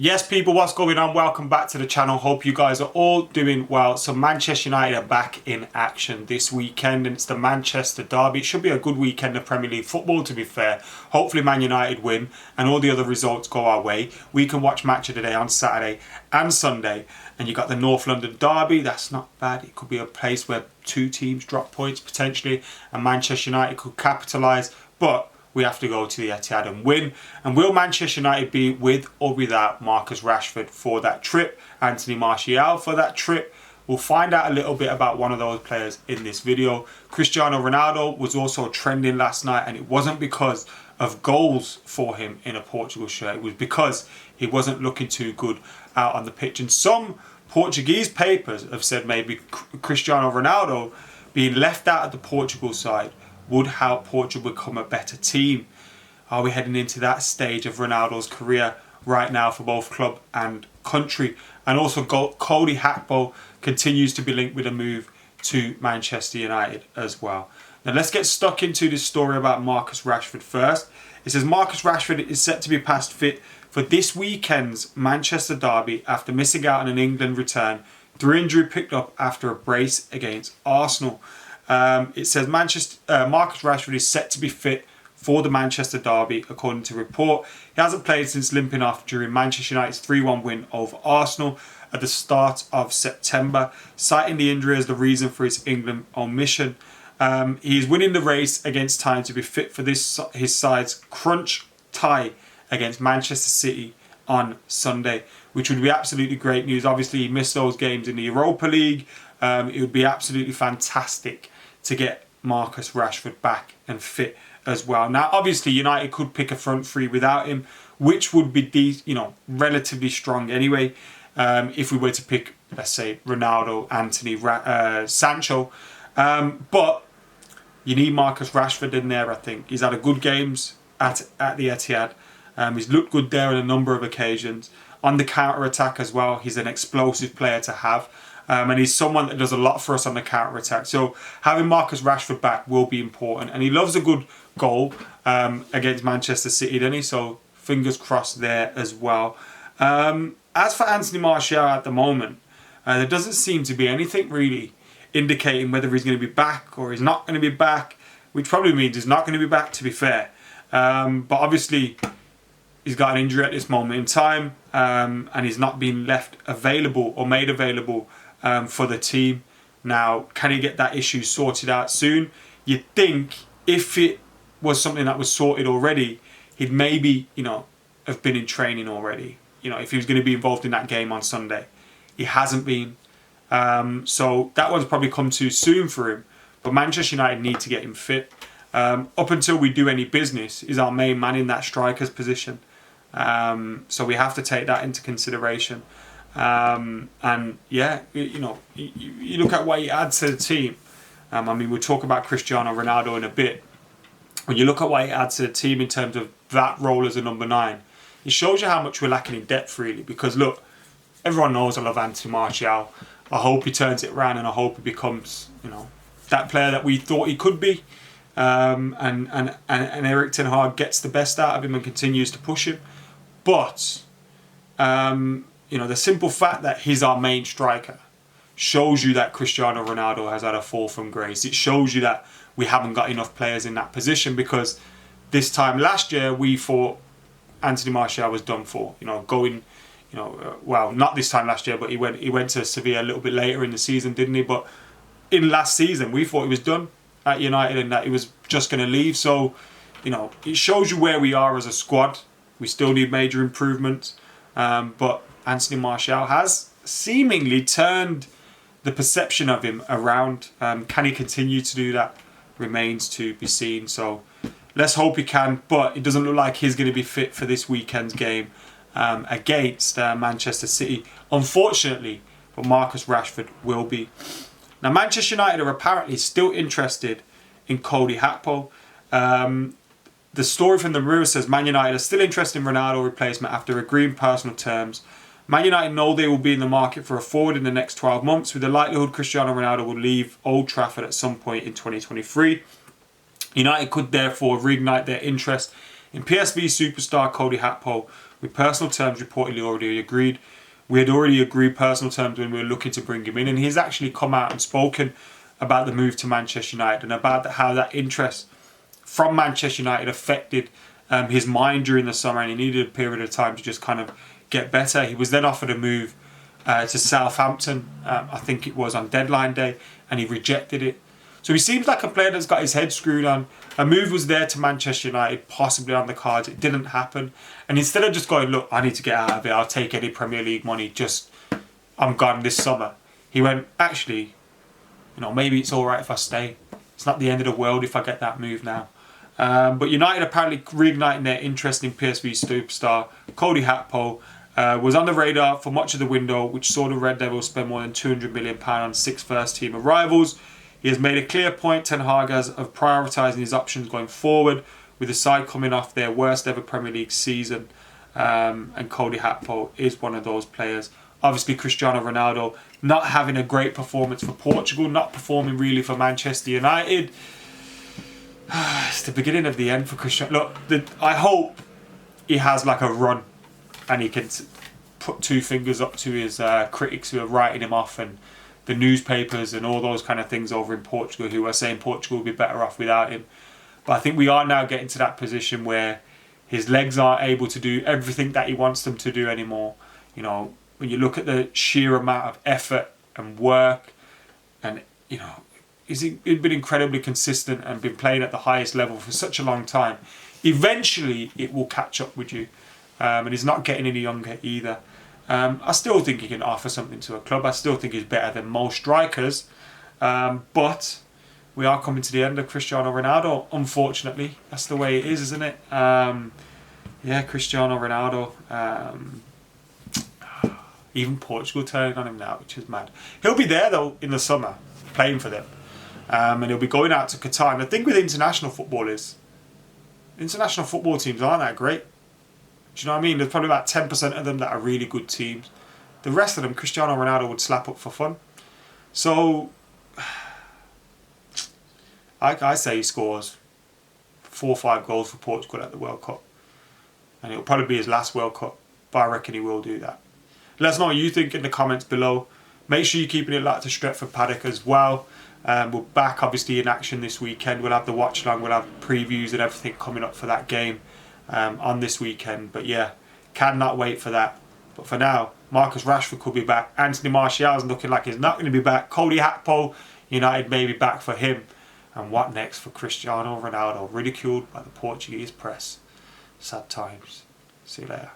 Yes, people, what's going on? Welcome back to the channel. Hope you guys are all doing well. So Manchester United are back in action this weekend, and it's the Manchester derby. It should be a good weekend of Premier League football, to be fair. Hopefully Man United win and all the other results go our way. We can watch Match of the Day on Saturday and Sunday. And you got the North London derby. That's not bad. It could be a place where two teams drop points potentially, and Manchester United could capitalise. But we have to go to the Etihad and win. And will Manchester United be with or without Marcus Rashford for that trip? Anthony Martial for that trip? We'll find out a little bit about one of those players in this video. Cristiano Ronaldo was also trending last night, and it wasn't because of goals for him in a Portugal shirt. It was because he wasn't looking too good out on the pitch. And some Portuguese papers have said maybe Cristiano Ronaldo being left out of the Portugal side would help Portugal become a better team. Are we heading into that stage of Ronaldo's career right now for both club and country? And also Cody Gapko continues to be linked with a move to Manchester United as well. Now let's get stuck into this story about Marcus Rashford first. It says Marcus Rashford is set to be past fit for this weekend's Manchester derby after missing out on an England return through injury picked up after a brace against Arsenal. It says Marcus Rashford is set to be fit for the Manchester derby, according to report. He hasn't played since limping off during Manchester United's 3-1 win over Arsenal at the start of September, citing the injury as the reason for his England omission. He is winning the race against time to be fit for his side's crunch tie against Manchester City on Sunday, which would be absolutely great news. Obviously, he missed those games in the Europa League. It would be absolutely fantastic to get Marcus Rashford back and fit as well. Now, obviously, United could pick a front three without him, which would be relatively strong anyway. If we were to pick, let's say, Ronaldo, Anthony, Sancho, but you need Marcus Rashford in there. I think he's had a good games at the Etihad. He's looked good there on a number of occasions. On the counter-attack as well, he's an explosive player to have. And he's someone that does a lot for us on the counter-attack. So having Marcus Rashford back will be important. And he loves a good goal against Manchester City, doesn't he? So fingers crossed there as well. As for Anthony Martial at the moment, there doesn't seem to be anything really indicating whether he's going to be back or he's not going to be back, which probably means he's not going to be back, to be fair. But obviously, he's got an injury at this moment in time, and he's not been left available or made available for the team. Now, can he get that issue sorted out soon? You'd think if it was something that was sorted already, he'd maybe, have been in training already. If he was going to be involved in that game on Sunday. He hasn't been. So that one's probably come too soon for him. But Manchester United need to get him fit. Up until we do any business, he's our main man in that striker's position. So we have to take that into consideration. And yeah, you look at what he adds to the team. We'll talk about Cristiano Ronaldo in a bit. When you look at what he adds to the team in terms of that role as a number 9, it shows you how much we're lacking in depth, really. Because look, everyone knows I love Anthony Martial. I hope he turns it around, and I hope he becomes, that player that we thought he could be. And Erik ten Hag gets the best out of him and continues to push him. But the simple fact that he's our main striker shows you that Cristiano Ronaldo has had a fall from grace. It shows you that we haven't got enough players in that position, because this time last year we thought Anthony Martial was done for. Well, not this time last year, but he went to Sevilla a little bit later in the season, didn't he? But in last season we thought he was done at United and that he was just going to leave. So, it shows you where we are as a squad. We still need major improvements. But Anthony Martial has seemingly turned the perception of him around. Can he continue to do that? Remains to be seen. So let's hope he can. But it doesn't look like he's going to be fit for this weekend's game against Manchester City, unfortunately. But Marcus Rashford will be. Now, Manchester United are apparently still interested in Cody Gapko. The story from the Mirror says Man United are still interested in Ronaldo replacement after agreeing personal terms. Man United know they will be in the market for a forward in the next 12 months, with the likelihood Cristiano Ronaldo will leave Old Trafford at some point in 2023. United could therefore reignite their interest in PSV superstar Cody Gapko, with personal terms reportedly already agreed. We had already agreed personal terms when we were looking to bring him in, and he's actually come out and spoken about the move to Manchester United and about how that interest from Manchester United affected his mind during the summer, and he needed a period of time to just kind of get better. He was then offered a move to Southampton, I think it was on deadline day, and he rejected it. So he seems like a player that's got his head screwed on. A move was there to Manchester United, possibly on the cards. It didn't happen. And instead of just going, look, I need to get out of it, I'll take any Premier League money, I'm gone this summer. He went, actually, maybe it's all right if I stay. It's not the end of the world if I get that move now. But United apparently reigniting their interest in PSV superstar Cody Gapko was on the radar for much of the window, which saw the Red Devils spend more than £200 million on 6 first-team arrivals. He has made a clear point, Ten Hag has, of prioritising his options going forward, with the side coming off their worst ever Premier League season. And Cody Gapko is one of those players. Obviously, Cristiano Ronaldo not having a great performance for Portugal, not performing really for Manchester United. It's the beginning of the end for Cristiano. Look, I hope he has like a run and he can put 2 fingers up to his critics who are writing him off, and the newspapers and all those kind of things over in Portugal who are saying Portugal will be better off without him. But I think we are now getting to that position where his legs aren't able to do everything that he wants them to do anymore. When you look at the sheer amount of effort and work, and he's been incredibly consistent and been playing at the highest level for such a long time. Eventually it will catch up with you, and he's not getting any younger either. I still think he can offer something to a club. I still think he's better than most strikers, but we are coming to the end of Cristiano Ronaldo, unfortunately. That's the way it is, isn't it? Cristiano Ronaldo. Even Portugal turning on him now, which is mad. He'll be there though in the summer, playing for them. And he'll be going out to Qatar. And the thing with international football is, international football teams aren't that great. Do you know what I mean? There's probably about 10% of them that are really good teams. The rest of them, Cristiano Ronaldo would slap up for fun. So, I say he scores 4 or 5 goals for Portugal at the World Cup. And it'll probably be his last World Cup, but I reckon he will do that. Let us know what you think in the comments below. Make sure you're keeping it locked to Stretford Paddock as well. We're back obviously in action this weekend. We'll have the watch along, we'll have previews and everything coming up for that game on this weekend. But yeah, cannot wait for that. But for now, Marcus Rashford could be back. Anthony Martial's looking like he's not going to be back. Cody Gapko, United may be back for him. And what next for Cristiano Ronaldo? Ridiculed by the Portuguese press. Sad times. See you later.